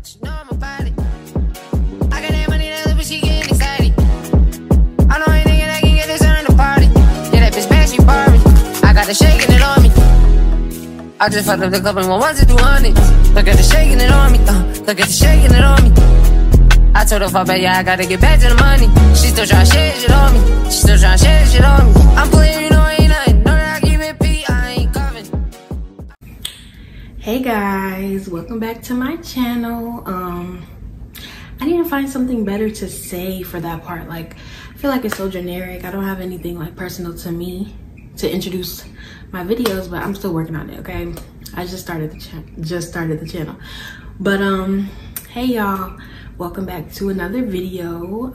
She know I'm about it. I got that money that little, but she getting excited. I know ain't nigga that can get this on the party. Yeah, that bitch bad, she Barbie. I got the shaking it on me. I just fucked up the club and want 1 to 200. Look at the shaking it on me. Look at the shaking it on me. I told her fuck back, yeah, I gotta get back to the money. She still tryna share shit on me. She still tryna share shit on me. I'm playing, you know, ain't nothing. Know that I keep it P, I ain't coming. Hey guys, welcome back to my channel. I need to find something better to say for that part. Like, I feel like it's so generic. I don't have anything like personal to me to introduce my videos, but I'm still working on it. Okay, I just started the channel. But hey y'all, welcome back to another video.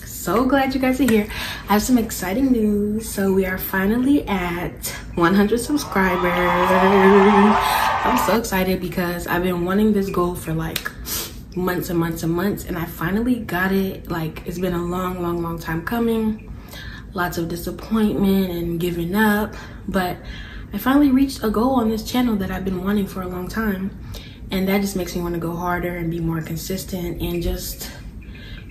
So glad you guys are here. I have some exciting news. So we are finally at 100 subscribers. I'm so excited because I've been wanting this goal for like months and months and months, and I finally got it. Like, it's been a long time coming. Lots of disappointment and giving up, but I finally reached a goal on this channel that I've been wanting for a long time, and that just makes me want to go harder and be more consistent and just,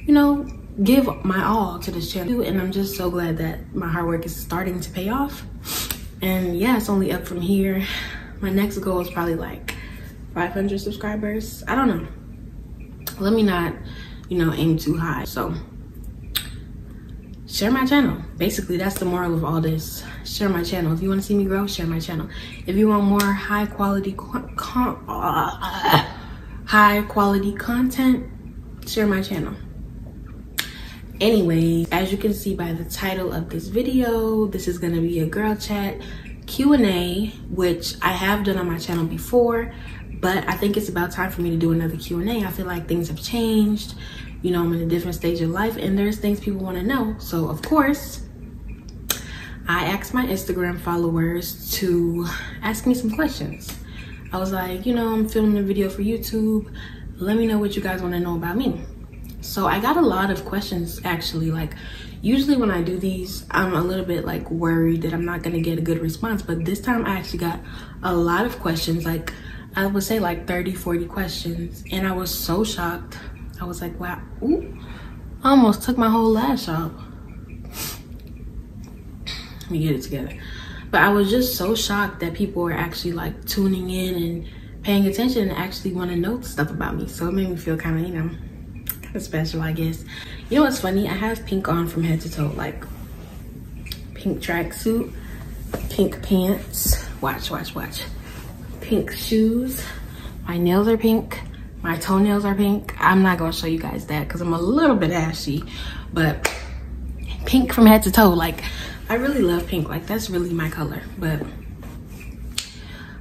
you know, give my all to this channel. And I'm just so glad that my hard work is starting to pay off. And yeah, it's only up from here. My next goal is probably like 500 subscribers. I don't know. Let me not, you know, aim too high. So share my channel. Basically, that's the moral of all this. Share my channel. If you want to see me grow, share my channel. If you want more high quality content, share my channel. Anyway, as you can see by the title of this video, this is gonna be a girl chat Q&A, which I have done on my channel before, but I think it's about time for me to do another Q&A. I feel like things have changed. You know, I'm in a different stage of life and there's things people want to know. So of course, I asked my Instagram followers to ask me some questions. I was like, you know, I'm filming a video for YouTube. Let me know what you guys want to know about me. So I got a lot of questions actually. Like, usually when I do these, I'm a little bit like worried that I'm not gonna get a good response, but this time I actually got a lot of questions. Like, I would say like 30-40 questions, and I was so shocked. I was like, wow, ooh, I almost took my whole lash off. Let me get it together. But I was just so shocked that people were actually like tuning in and paying attention and actually want to know stuff about me. So it made me feel kind of, you know, kind of special, I guess. You know what's funny? I have pink on from head to toe, like pink tracksuit, pink pants. Watch. Pink shoes. My nails are pink. My toenails are pink. I'm not gonna show you guys that because I'm a little bit ashy, but pink from head to toe. Like, I really love pink. Like, that's really my color. But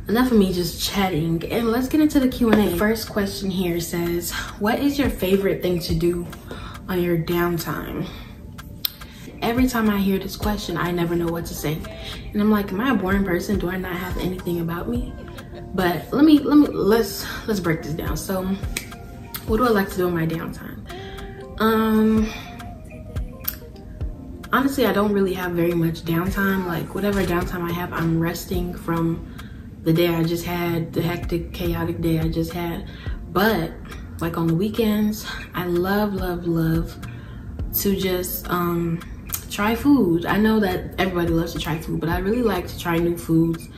enough of me just chatting, and let's get into the Q&A. First question here says, what is your favorite thing to do on your downtime? Every time I hear this question, I never know what to say. And I'm like, am I a boring person? Do I not have anything about me? But let's break this down. So what do I like to do in my downtime? Honestly, I don't really have very much downtime. Like, whatever downtime I have, I'm resting from the day I just had, the hectic, chaotic day I just had. But like on the weekends, I love to just try food. I know that everybody loves to try food, but I really like to try new foods.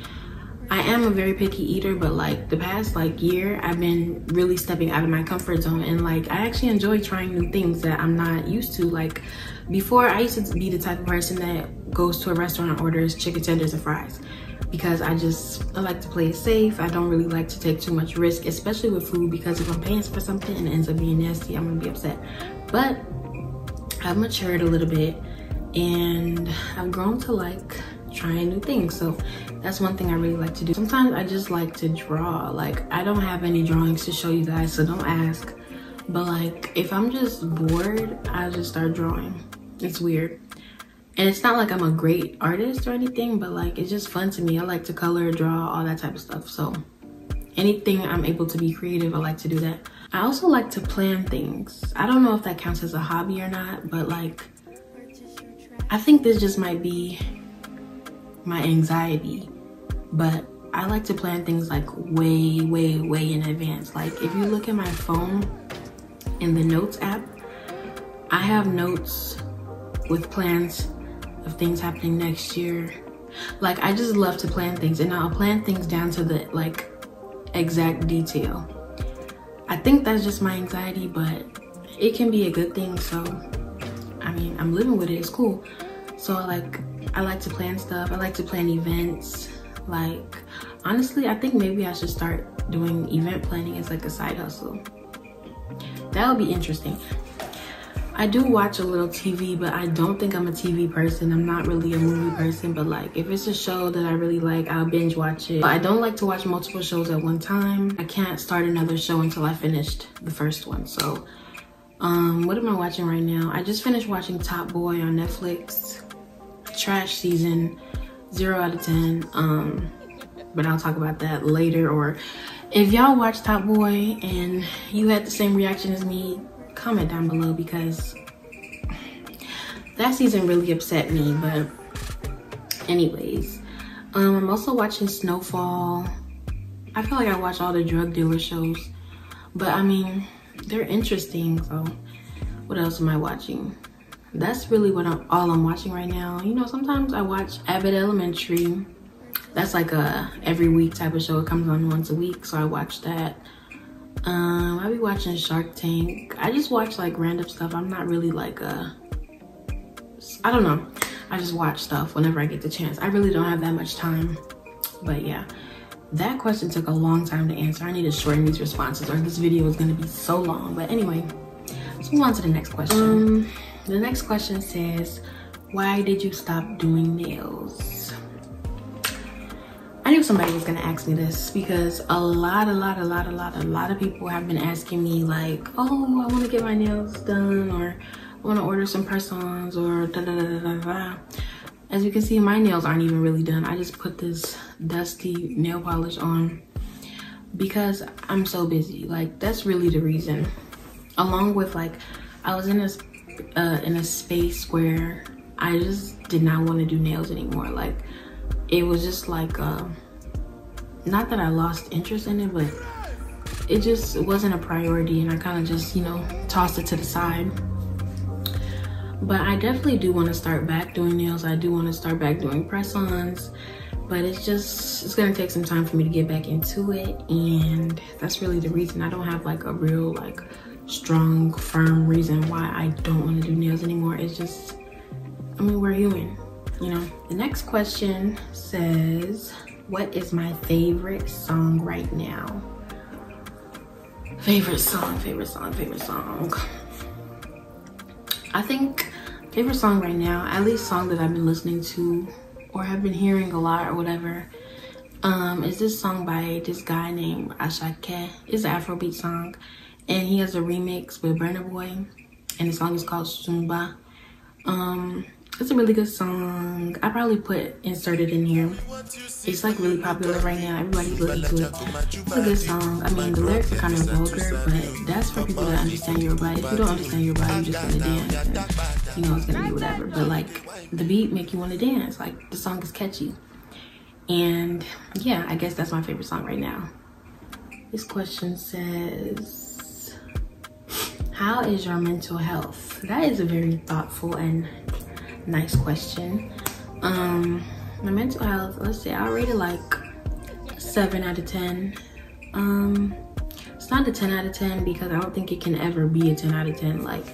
I am a very picky eater, but like the past like year, I've been really stepping out of my comfort zone, and like I actually enjoy trying new things that I'm not used to. Like, before, I used to be the type of person that goes to a restaurant and orders chicken tenders and fries, because I like to play it safe. I don't really like to take too much risk, especially with food, because if I'm paying for something and it ends up being nasty, I'm gonna be upset. But I've matured a little bit and I've grown to like trying new things. So that's one thing I really like to do. Sometimes I just like to draw. Like, I don't have any drawings to show you guys, so don't ask. But like, if I'm just bored, I just start drawing. It's weird. And it's not like I'm a great artist or anything, but like, it's just fun to me. I like to color, draw, all that type of stuff. So anything I'm able to be creative, I like to do that. I also like to plan things. I don't know if that counts as a hobby or not, but like, I think this just might be my anxiety, but I like to plan things like way in advance. Like if you look at my phone in the notes app, I have notes with plans of things happening next year. Like I just love to plan things, and I'll plan things down to the like exact detail. I think that's just my anxiety, but it can be a good thing. So I mean, I'm living with it, it's cool. So I like to plan stuff. I like to plan events. Like honestly, I think maybe I should start doing event planning as like a side hustle. That would be interesting. I do watch a little TV, but I don't think I'm a TV person. I'm not really a movie person, but like if it's a show that I really like, I'll binge watch it. But I don't like to watch multiple shows at one time. I can't start another show until I finished the first one. So what am I watching right now? I just finished watching Top Boy on Netflix. Trash season, 0 out of 10. But I'll talk about that later. Or if y'all watch Top Boy and you had the same reaction as me, comment down below, because that season really upset me. But anyways, I'm also watching Snowfall. I feel like I watch all the drug dealer shows, but I mean, they're interesting. So what else am I watching? That's really what all I'm watching right now. You know, sometimes I watch Abbott Elementary. That's like a every week type of show. It comes on once a week, so I watch that. I'll be watching Shark Tank. I just watch like random stuff. I'm not really like I don't know. I just watch stuff whenever I get the chance. I really don't have that much time. But yeah, that question took a long time to answer. I need to shorten these responses or this video is gonna be so long. But anyway, let's move on to the next question. The next question says, why did you stop doing nails? I knew somebody was gonna ask me this because a lot of people have been asking me like, oh, I wanna get my nails done, or I wanna order some press-ons, or da-da-da-da-da-da. As you can see, my nails aren't even really done. I just put this dusty nail polish on because I'm so busy. Like, that's really the reason. Along with like, I was in a space where I just did not want to do nails anymore. Like, it was just like, not that I lost interest in it, but it just wasn't a priority, and I kind of just, you know, tossed it to the side. But I definitely do want to start back doing nails. I do want to start back doing press-ons, but it's gonna take some time for me to get back into it, and that's really the reason. I don't have like a real like strong, firm reason why I don't want to do nails anymore. It's just, I mean, we're human, you know. The next question says, what is my favorite song right now? Favorite song. I think favorite song right now, at least song that I've been listening to or have been hearing a lot or whatever, is this song by this guy named Ashake. It's an Afrobeat song, and he has a remix with Burna Boy, and the song is called Zumba. It's a really good song. I probably inserted in here. It's like really popular right now. Everybody's listening to it. It's a good song. I mean, the lyrics are kind of vulgar, but that's for people that understand Yoruba. If you don't understand Yoruba, you're just gonna dance, and you know it's gonna be whatever. But like, the beat make you want to dance. Like, the song is catchy. And yeah, I guess that's my favorite song right now. This question says, how is your mental health? That is a very thoughtful and nice question. My mental health, let's say I rate it like 7 out of 10. It's not a 10 out of 10 because I don't think it can ever be a 10 out of 10. Like,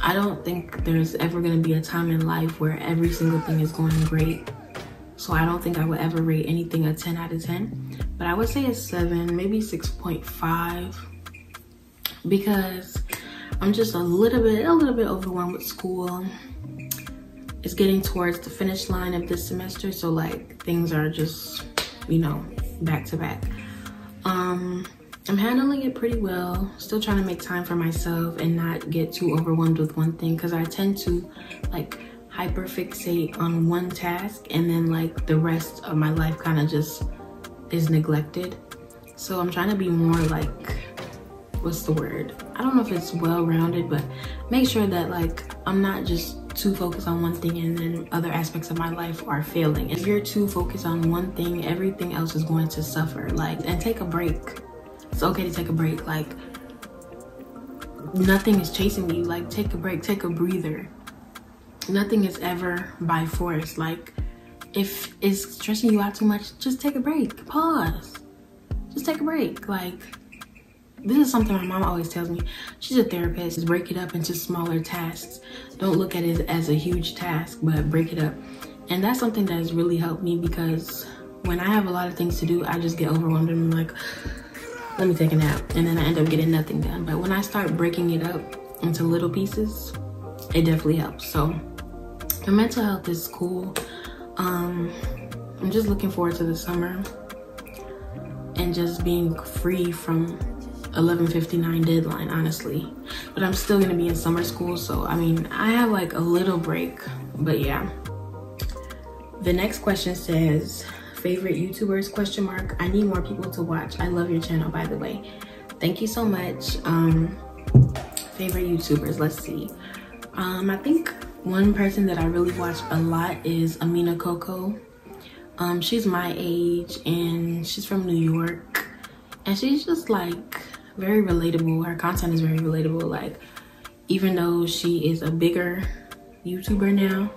I don't think there's ever gonna be a time in life where every single thing is going great. So I don't think I would ever rate anything a 10 out of 10. But I would say a 7, maybe 6.5, because I'm just a little bit overwhelmed with school. It's getting towards the finish line of this semester, so like things are just, you know, back to back. I'm handling it pretty well. Still trying to make time for myself and not get too overwhelmed with one thing, because I tend to like hyperfixate on one task, and then like the rest of my life kind of just is neglected. So I'm trying to be more like, what's the word? I don't know if it's well-rounded, but make sure that like I'm not just too focused on one thing and then other aspects of my life are failing. If you're too focused on one thing, everything else is going to suffer. Like, and take a break. It's okay to take a break. Like, nothing is chasing you. Like, take a break, take a breather. Nothing is ever by force. Like, if it's stressing you out too much, just take a break, pause, just take a break. Like, this is something my mom always tells me. She's a therapist. Break it up into smaller tasks. Don't look at it as a huge task, but break it up. And that's something that has really helped me, because when I have a lot of things to do, I just get overwhelmed and I'm like, let me take a nap. And then I end up getting nothing done. But when I start breaking it up into little pieces, it definitely helps. So my mental health is cool. I'm just looking forward to the summer and just being free from 11:59 deadline, honestly. But I'm still gonna be in summer school, so I mean, I have like a little break, but yeah. The next question says, favorite YouTubers, question mark. I need more people to watch. I love your channel, by the way. Thank you so much. Favorite YouTubers, let's see. I think one person that I really watch a lot is Amina Coco. She's my age and she's from New York, and she's just like very relatable. Her content is very relatable. Like, even though she is a bigger YouTuber now,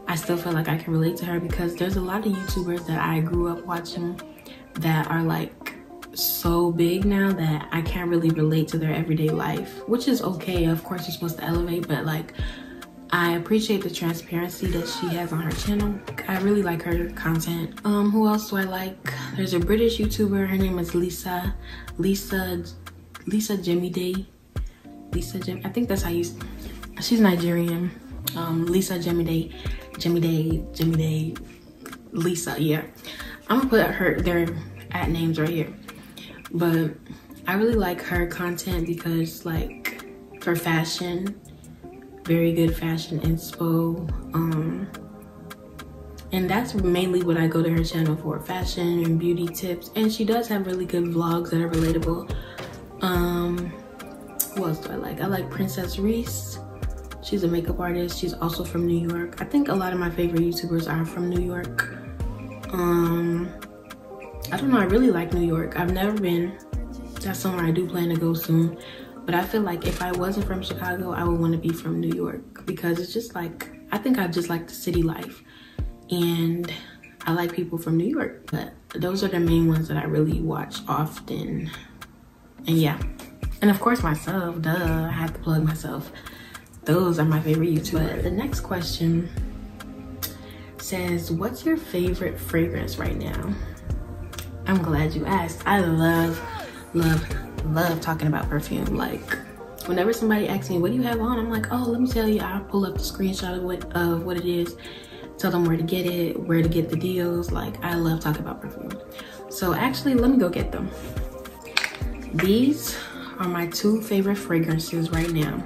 I still feel like I can relate to her, because there's a lot of YouTubers that I grew up watching that are like so big now that I can't really relate to their everyday life, which is okay. Of course, you're supposed to elevate, but like, I appreciate the transparency that she has on her channel. I really like her content. Who else do I like? There's a British YouTuber. Her name is Lisa Jemide. I think that's how you. She's Nigerian. Lisa Jemide. Lisa. Yeah. I'm gonna put their at names right here. But I really like her content because, like, for fashion, very good fashion inspo, and that's mainly what I go to her channel for, fashion and beauty tips. And she does have really good vlogs that are relatable. Who else do I like? I like Princess Reese. She's a makeup artist. She's also from New York. I think a lot of my favorite YouTubers are from New York. I don't know, I really like New York. I've never been. That's somewhere I do plan to go soon. But I feel like if I wasn't from Chicago, I would want to be from New York, because it's just like, I think I just like the city life. And I like people from New York. But those are the main ones that I really watch often. And yeah. And of course myself, duh, I have to plug myself. Those are my favorite YouTubers. But the next question says, what's your favorite fragrance right now? I'm glad you asked. I love talking about perfume. Like, whenever somebody asks me, what do you have on? I'm like, oh, let me tell you. I'll pull up the screenshot of what it is, tell them where to get it, where to get the deals. Like, I love talking about perfume. So actually, let me go get them. These are my two favorite fragrances right now.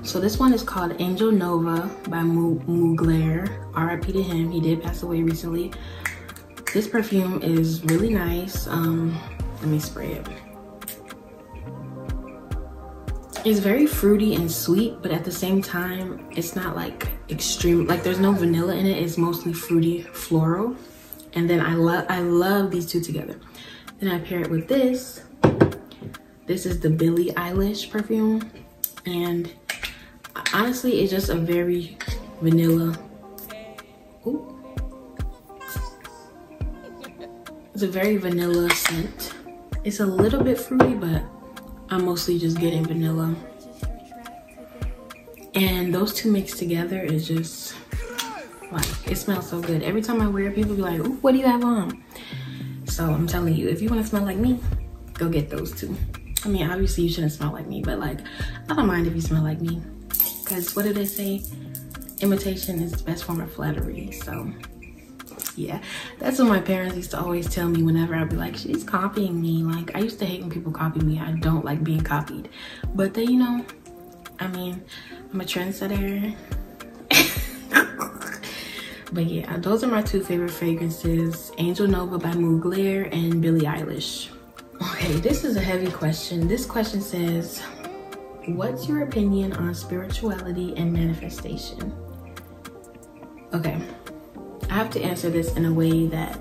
So this one is called Angel Nova by Mugler. R.I.P. to him, he did pass away recently. This perfume is really nice. Let me spray it. It's very fruity and sweet, but at the same time, it's not like extreme, like there's no vanilla in it. It's mostly fruity, floral. And then I love these two together. Then I pair it with this. This is the Billie Eilish perfume. And honestly, it's just a very vanilla. Ooh. It's a very vanilla scent. It's a little bit fruity, but I'm mostly just getting vanilla. And those two mixed together is just, like, it smells so good. Every time I wear it, people be like, ooh, what do you have on? So I'm telling you, if you want to smell like me, go get those two. I mean, obviously you shouldn't smell like me, but like, I don't mind if you smell like me. Because what do they say? Imitation is the best form of flattery. So yeah, that's what my parents used to always tell me whenever I'd be like, she's copying me. Like, I used to hate when people copy me. I don't like being copied. But they, you know, I mean, I'm a trendsetter. But yeah, those are my two favorite fragrances, Angel Nova by Mugler and Billie Eilish. Okay, this is a heavy question. This question says, what's your opinion on spirituality and manifestation? Okay, I have to answer this in a way that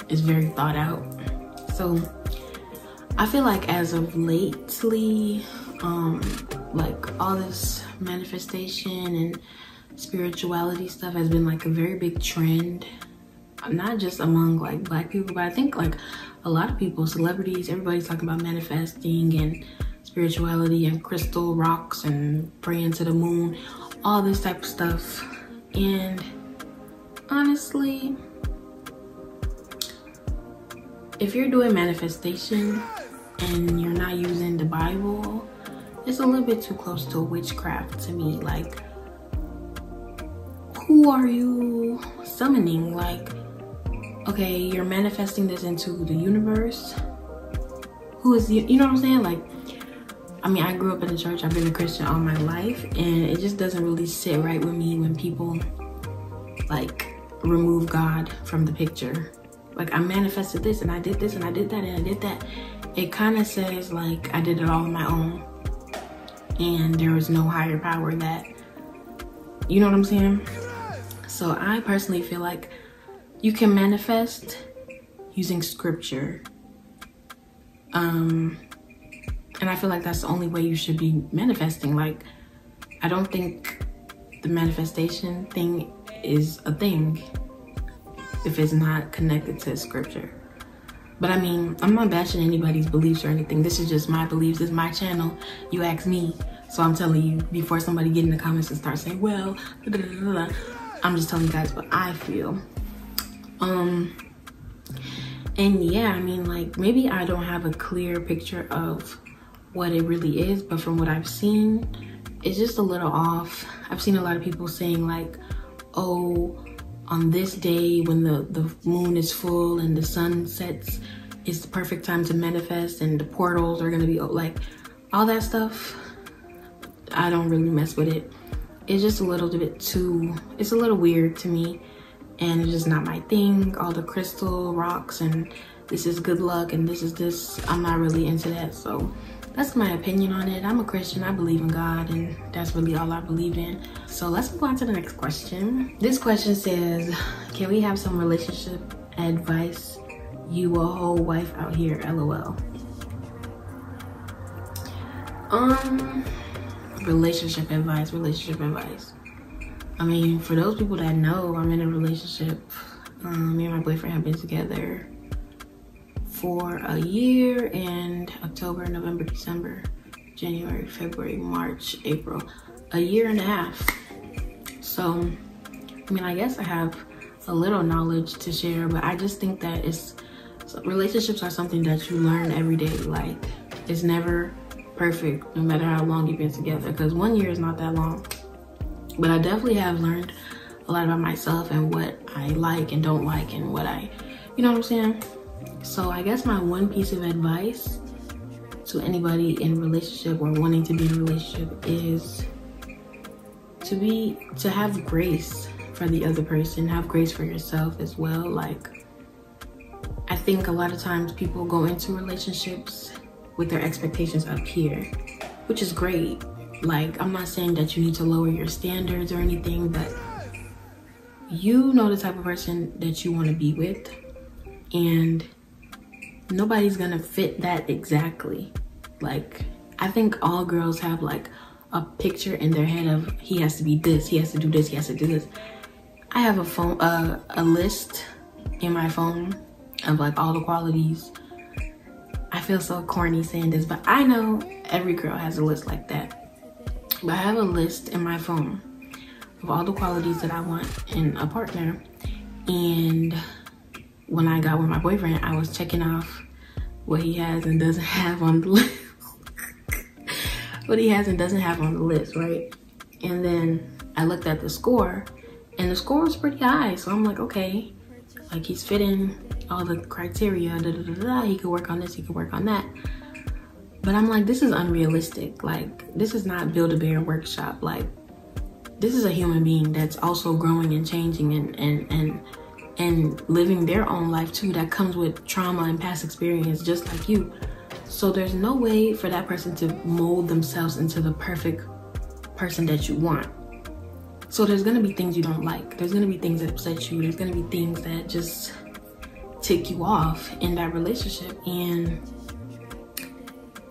is very thought out. So I feel like as of lately, like all this manifestation and spirituality stuff has been like a very big trend, not just among like Black people, but I think like a lot of people, celebrities, everybody's talking about manifesting and spirituality and crystal rocks and praying to the moon, all this type of stuff. And honestly, if you're doing manifestation and you're not using the Bible, it's a little bit too close to witchcraft to me. Like, who are you summoning? Like, okay, you're manifesting this into the universe. Who is you know what I'm saying? Like, I mean, I grew up in the church. I've been a Christian all my life, and it just doesn't really sit right with me when people like remove God from the picture. Like, I manifested this and I did this and I did that and I did that. It kind of says like I did it all on my own and there was no higher power that, you know what I'm saying? So I personally feel like you can manifest using scripture. And I feel like that's the only way you should be manifesting. Like, I don't think the manifestation thing is a thing if it's not connected to scripture. But I mean, I'm not bashing anybody's beliefs or anything. This is just my beliefs. This is my channel. You ask me. So I'm telling you before somebody get in the comments and start saying, well, da, da, da, da. I'm just telling you guys what I feel. And yeah, I mean, like, maybe I don't have a clear picture of what it really is, but from what I've seen, it's just a little off. I've seen a lot of people saying like, oh, on this day when the moon is full and the sun sets, it's the perfect time to manifest and the portals are gonna be like, all that stuff. I don't really mess with it. It's just a little bit too, it's a little weird to me, and it's just not my thing. All the crystal rocks and this is good luck and this is this, I'm not really into that. So that's my opinion on it. I'm a Christian, I believe in God, and that's really all I believe in. So let's move on to the next question. This question says, can we have some relationship advice? You a whole wife out here, LOL. Relationship advice. I mean, for those people that know, I'm in a relationship. Me and my boyfriend have been together for a year, and October, November, December, January, February, March, April, a year and a half. So, I mean, I guess I have a little knowledge to share, but I just think that relationships are something that you learn every day. Like, it's never perfect, no matter how long you've been together, because 1 year is not that long. But I definitely have learned a lot about myself and what I like and don't like and what you know what I'm saying? So I guess my one piece of advice to anybody in a relationship or wanting to be in a relationship is to have grace for the other person, have grace for yourself as well. Like, I think a lot of times people go into relationships with their expectations up here, which is great. Like, I'm not saying that you need to lower your standards or anything, but you know the type of person that you want to be with, and nobody's gonna fit that exactly. Like, I think all girls have like a picture in their head of he has to be this, he has to do this, he has to do this. I have a list in my phone of like all the qualities. I feel so corny saying this, but I know every girl has a list like that. But I have a list in my phone of all the qualities that I want in a partner. And when I got with my boyfriend, I was checking off what he has and doesn't have on the list. What he has and doesn't have on the list, right? And then I looked at the score, and the score was pretty high. So I'm like, okay, like, he's fitting all the criteria, he could work on this, he could work on that. But I'm like, this is unrealistic. Like, this is not Build-A-Bear workshop. Like, this is a human being that's also growing and changing and living their own life too, that comes with trauma and past experience just like you. So there's no way for that person to mold themselves into the perfect person that you want. So there's gonna be things you don't like. There's gonna be things that upset you. There's gonna be things that just tick you off in that relationship. And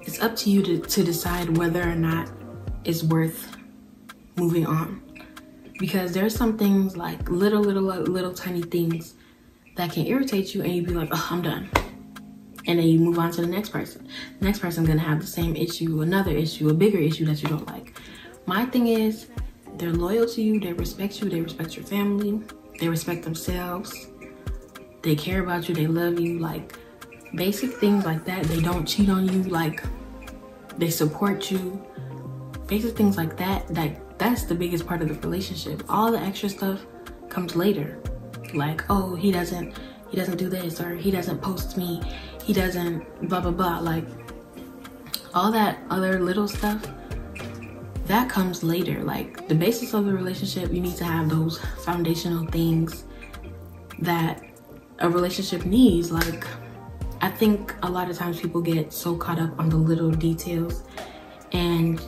it's up to you to decide whether or not it's worth moving on. Because there's some things like little tiny things that can irritate you, and you'd be like, oh, I'm done. And then you move on to the next person. The next person's gonna have the same issue, another issue, a bigger issue that you don't like. My thing is, they're loyal to you, they respect you, they respect your family, they respect themselves, they care about you, they love you, like basic things like that. They don't cheat on you, like they support you. Basic things like that, that's the biggest part of the relationship. All the extra stuff comes later. Like, oh, he doesn't do this, or he doesn't post me, he doesn't blah blah blah. Like all that other little stuff, that comes later. Like the basis of the relationship, you need to have those foundational things that a relationship needs. Like I think a lot of times people get so caught up on the little details and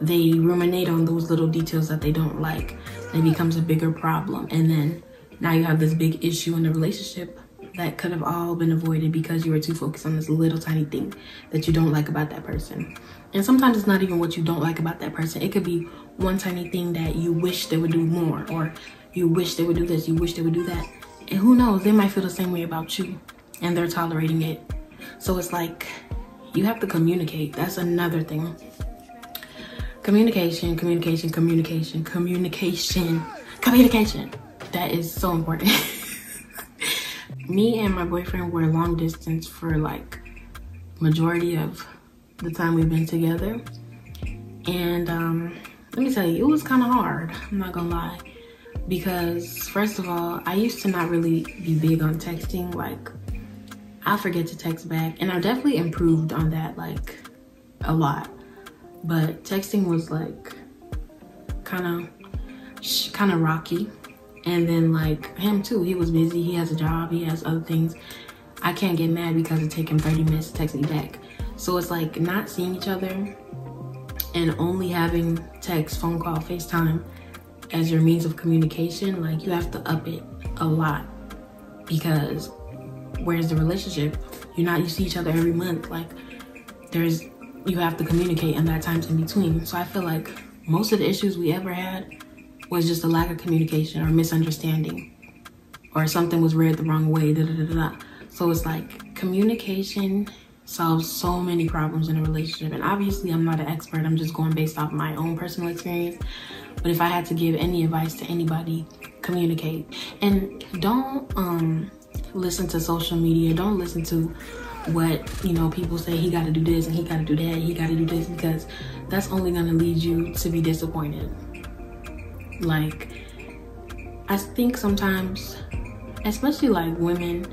they ruminate on those little details that they don't like. It becomes a bigger problem, and then now you have this big issue in the relationship that could have all been avoided because you were too focused on this little tiny thing that you don't like about that person. And sometimes it's not even what you don't like about that person. It could be one tiny thing that you wish they would do more, or you wish they would do this, you wish they would do that. And who knows, they might feel the same way about you and they're tolerating it. So it's like, you have to communicate. That's another thing. Communication. That is so important. Me and my boyfriend were long distance for like majority of the time we've been together. And let me tell you, it was kind of hard, I'm not gonna lie. Because first of all, I used to not really be big on texting. Like I forget to text back, and I definitely improved on that like a lot. But texting was like kind of rocky. And then like him too, he was busy, he has a job, he has other things. I can't get mad because it took him 30 minutes to text me back. So it's like not seeing each other and only having text, phone call, FaceTime as your means of communication. Like you have to up it a lot, because where's the relationship? You see each other every month. Like you have to communicate in that times in between. So I feel like most of the issues we ever had was just a lack of communication or misunderstanding, or something was read the wrong way, So it's like communication solves so many problems in a relationship. And obviously I'm not an expert, I'm just going based off my own personal experience. But if I had to give any advice to anybody, communicate. And don't listen to social media, don't listen to what people say. He got to do this and he got to do that, he got to do this, because that's only going to lead you to be disappointed. Like I think sometimes, especially like women,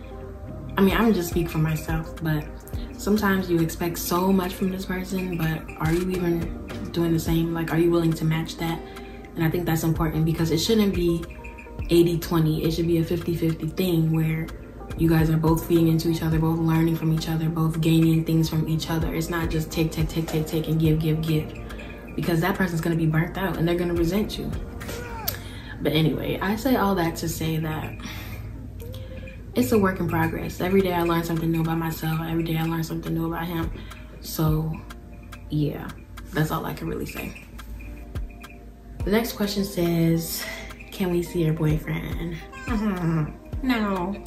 I mean, I'm just speak for myself, but sometimes you expect so much from this person, but are you even doing the same? Like, are you willing to match that? And I think that's important, because it shouldn't be 80-20. It should be a 50-50 thing where you guys are both feeding into each other, both learning from each other, both gaining things from each other. It's not just take and give, because that person's gonna be burnt out and they're gonna resent you. But anyway, I say all that to say that it's a work in progress. Every day I learn something new about myself. Every day I learn something new about him. So yeah, that's all I can really say. The next question says, can we see your boyfriend? No.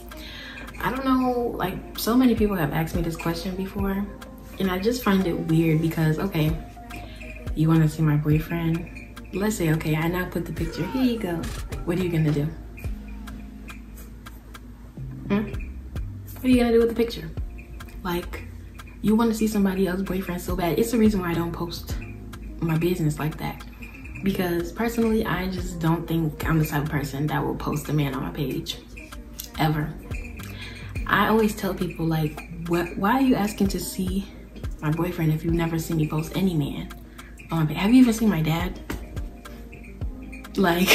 I don't know, like so many people have asked me this question before, and I just find it weird because, okay, you want to see my boyfriend? Let's say, okay, I now put the picture, here you go. What are you gonna do? What are you gonna do with the picture? Like, you want to see somebody else's boyfriend so bad. It's the reason why I don't post my business like that. Because personally, I just don't think I'm the type of person that will post a man on my page, ever. I always tell people, like, why are you asking to see my boyfriend if you've never seen me post any man on my page? Have you even seen my dad? Like,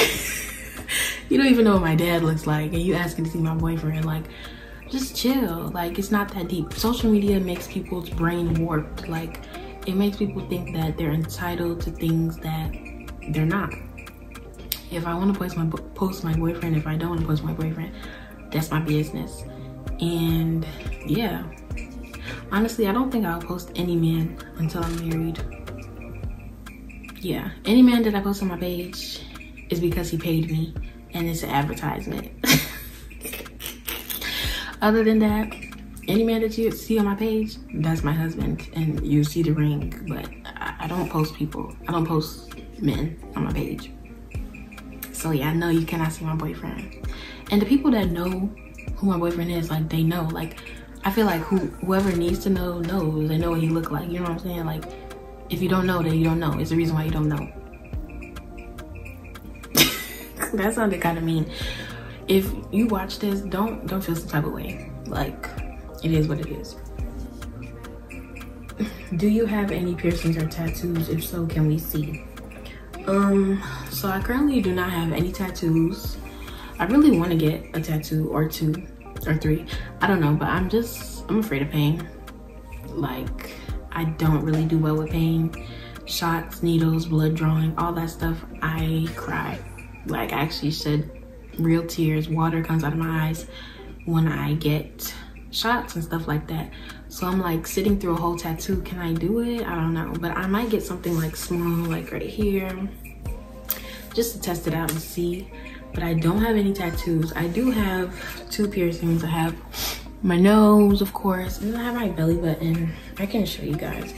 you don't even know what my dad looks like, and you asking to see my boyfriend. Like, just chill. Like, it's not that deep. Social media makes people's brain warped. Like, it makes people think that they're entitled to things that they're not. If I want to post my boyfriend, if I don't want to post my boyfriend, that's my business. And yeah, honestly, I don't think I'll post any man until I'm married. Yeah, any man that I post on my page is because he paid me and it's an advertisement. Other than that, any man that you see on my page, that's my husband, and you see the ring. But I don't post people. I don't post men on my page. So yeah, I know you cannot see my boyfriend. And the people that know who my boyfriend is, like, they know. Like, I feel like whoever needs to know knows. They know what he look like. You know what I'm saying? Like, if you don't know, then you don't know. It's the reason why you don't know. That sounded kind of mean. If you watch this, don't feel some type of way. Like, it is what it is. Do you have any piercings or tattoos? If so, can we see? So I currently do not have any tattoos. I really want to get a tattoo or 2 or 3. I don't know, but I'm afraid of pain. Like, I don't really do well with pain. Shots, needles, blood drawing, all that stuff, I cry. Like, I actually shed real tears. Water comes out of my eyes when I get shots and stuff like that. So I'm like, sitting through a whole tattoo, can I do it? I don't know, but I might get something like small, like right here, just to test it out and see. But I don't have any tattoos. I do have 2 piercings. I have my nose, of course, and I have my belly button. I can show you guys,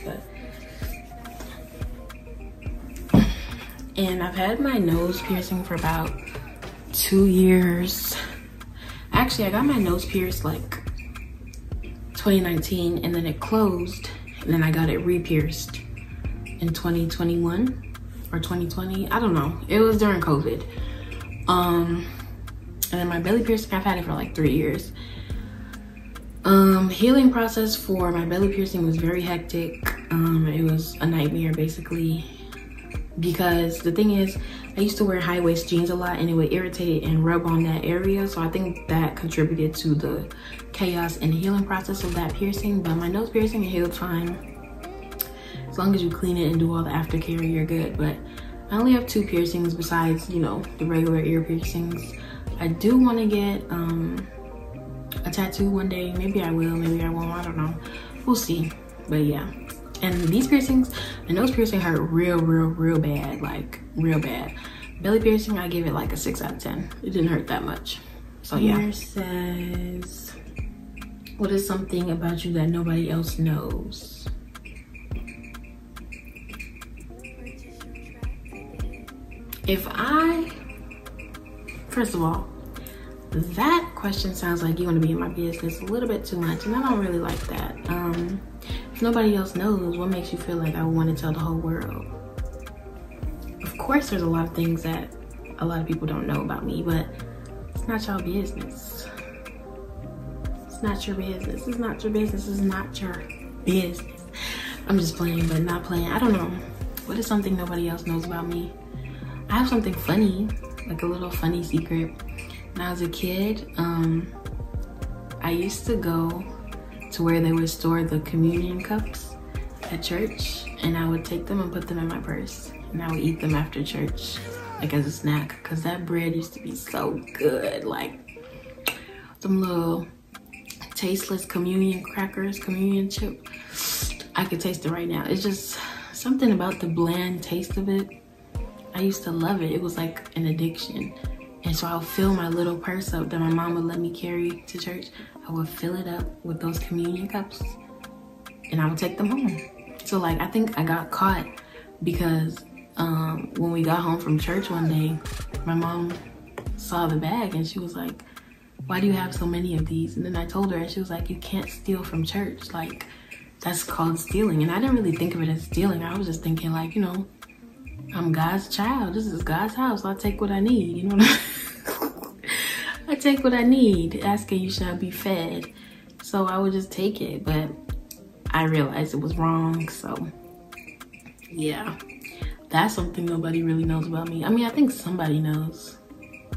and I've had my nose piercing for about 2 years. Actually, I got my nose pierced like 2019, and then it closed, and then I got it re-pierced in 2021 or 2020. I don't know. It was during COVID. And then my belly piercing, I've had it for like 3 years. Healing process for my belly piercing was very hectic. It was a nightmare, basically, because the thing is, I used to wear high-waist jeans a lot, and it would irritate and rub on that area. So I think that contributed to the chaos and the healing process of that piercing. But my nose piercing, it healed fine. As long as you clean it and do all the aftercare, you're good. But I only have 2 piercings besides, you know, the regular ear piercings. I do want to get a tattoo one day. Maybe I will, maybe I won't, I don't know. We'll see. But yeah. And these piercings, the nose piercing hurt real bad, like real bad. Belly piercing, I give it like a 6 out of 10. It didn't hurt that much. So yeah. Here says, what is something about you that nobody else knows? First of all, that question sounds like you want to be in my business a little bit too much, and I don't really like that. If nobody else knows, what makes you feel like I want to tell the whole world? Of course, there's a lot of things that a lot of people don't know about me, but it's not your business. It's not your business. It's not your business. It's not your business. I'm just playing, but not playing. I don't know. What is something nobody else knows about me? I have something funny, like a little funny secret. When I was a kid, I used to go to where they would store the communion cups at church, and I would take them and put them in my purse, and I would eat them after church, like as a snack, because that bread used to be so good. Like some little tasteless communion crackers, communion chip. I could taste it right now. It's just something about the bland taste of it. I used to love it. It was like an addiction. And so I'll fill my little purse up that my mom would let me carry to church. I would fill it up with those communion cups, and I would take them home. So like, I think I got caught because when we got home from church one day, my mom saw the bag and she was like, why do you have so many of these? And then I told her, and she was like, you can't steal from church. Like, that's called stealing. And I didn't really think of it as stealing. I was just thinking like, you know, I'm God's child. This is God's house. I'll take what I need. You know what I mean? I take what I need. Asking you shall be fed. So I would just take it. But I realized it was wrong. So yeah, that's something nobody really knows about me. I mean, I think somebody knows,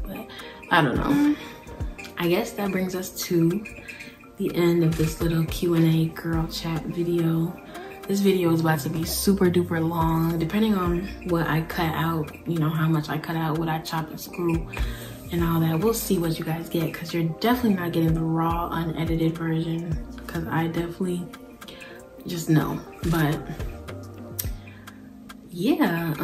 but I don't know. I guess that brings us to the end of this little Q&A girl chat video. This video is about to be super duper long, depending on what I cut out, you know, how much I cut out, what I chop and screw and all that. We'll see what you guys get, because you're definitely not getting the raw, unedited version, because I definitely just know. But yeah,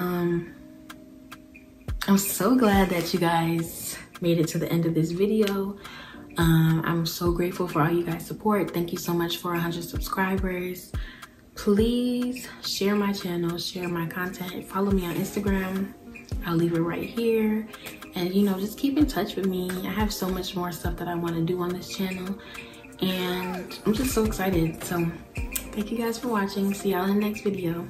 I'm so glad that you guys made it to the end of this video. I'm so grateful for all you guys' support. Thank you so much for 100 subscribers. Please share my channel, share my content, follow me on Instagram. I'll leave it right here. And you know, just keep in touch with me. I have so much more stuff that I want to do on this channel, and I'm just so excited. So thank you guys for watching. See y'all in the next video.